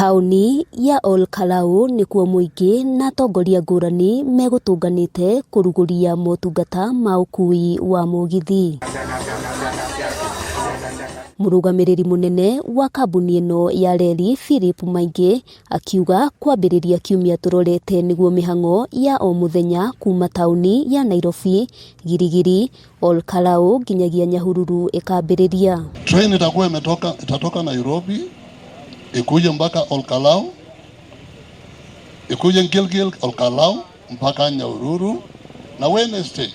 Tauni ya Ol Kalou nikuo muingi na atongoria ngurani megutunganite kuruguria motungata ma ukui wa mugithi. Murugamiriri munene wa kambuni ino ya reli Philip Maingi akiuga kwambiriria kiumia turorete niguo mihango ya o muthenya kuma tauni ya Nairobi, Girigiri, Ol Kalou nginyagia Nyahururu ikambiriria. Train itatoka Nairobi ikuje mpaka Ol Kalou, ikuje Gilgil Ol Kalou mpaka Nyahururu, na Wednesday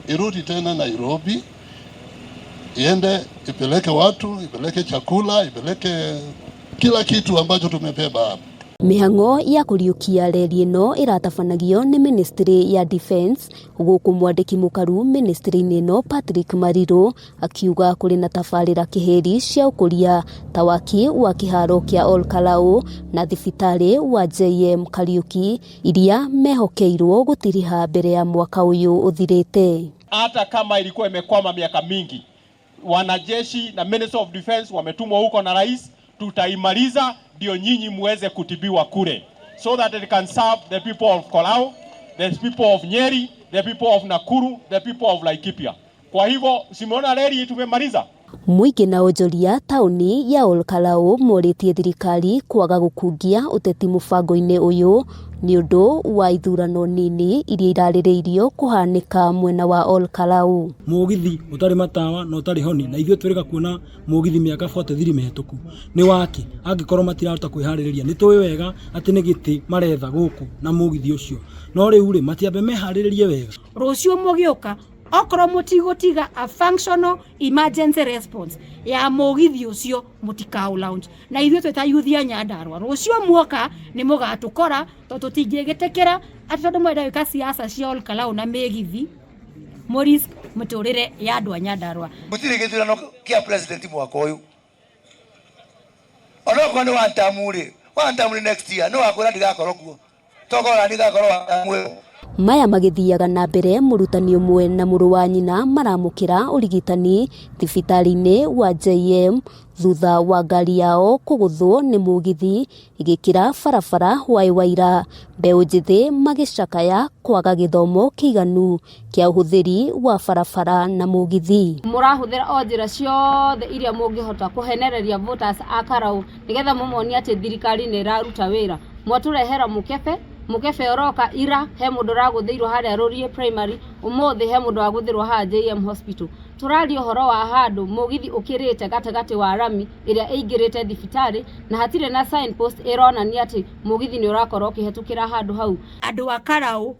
irudi tena Nairobi, iende ipeleke watu, ipeleke chakula, ipeleke kila kitu ambacho tumebeba hapa. Mihango ya kuriukia reli ino iratabanagio ni Ministry ya Defense, guku mwandiki mukaru ministry ino Patrick Mariro akiuga kuri na tabarira kiheri cia ukuria tawaki wa kiharo kia Ol Kalou na thibitari wa JM Kariuki iria mehokeirwo gutiriha mbere ya mwaka uyu uthirite. Hata kama ilikuwa imekwama miaka mingi, wanajeshi na Minister of Defense wametumwa huko na rais, tutaimaliza ndio nyinyi muweze kutibiwa kule, so that it can serve the people of Kalou, the people of Nyeri, the people of Nakuru, the people of Laikipia. Kwa hivyo simeona reli tumemaliza. Muingi na onjoria tauni ya Ol Kalou moritie thirikari kwaga gukungia uteti mubango-ini uyu ni undu wa ithurano nini iria iraririirio kuhanika mwena wa Ol Kalou. Mugithi utari matawa na utari honi, na ithio twirika kuona mugithi miaka 43 mihituku ni waki angikorwo matirahota kwihariria. Ni tuwi wega ati ni giti maretha guku na mugithi ucio, no riu ri matiambe meharirie wega. Rucio mugiuka okoro mutigutiga a functional emergency response ya mugithi ucio mutikau launch, na ithio twetayuthia Nyandarua rucio muoka ni mugatukora to tutingigitekera ati tondu mwenda wika siasa cia Ol Kalou na megithi Morris muturire ya andu a Nyandarua. Mutiri githurano kia president mwaka uyu onoko ni wantamuri next year no akora ndigakorwo kuo togora ndigakorwo wantamuri. Maya magithiaga na mbere murutani umwe na muru wa nyina maramukira urigitani thibitari-ini wa JM thutha wa ngari yao kuguthwo ni mugithi igikira barabara Waiwaira. Mbeu njithi magicakaya kwaga githomo kiiganu kia uhuthiri wa barabara na mugithi. Murahuthira o njira ciothe iria mungihota kuhenereria voters a Kalou nigetha mumoni ati thirikari ni iraruta wira. Mwaturehera mukefe oroka ira he mundu raguthirwo haria Rurie primary, umuthi he mundu waguthirwo ha JM hospital. Turari uhoro wa handu mugithi ukirite gatagati wa rami iria ingirite thibitari na hatire na signpost ironania ati mugithi ni urakorwo kihetukira handu hau. Andu a Kalou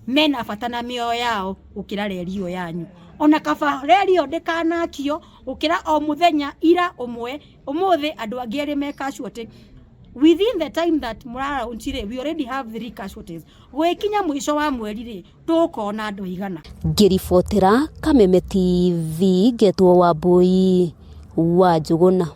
mena fatana mioyo yao ukira reli yo yanyu, ona kaba reli yo ndikanakio ukira o muthenya ira umwe umuthi andu angi eri me casualty. Within the time that murara untire, we already have 3 casualties. Gwekinya mwisho wa mweri ri tukona andu igana. Ngiribotera Kameme TV, Getwo Wambui wa Njuguna.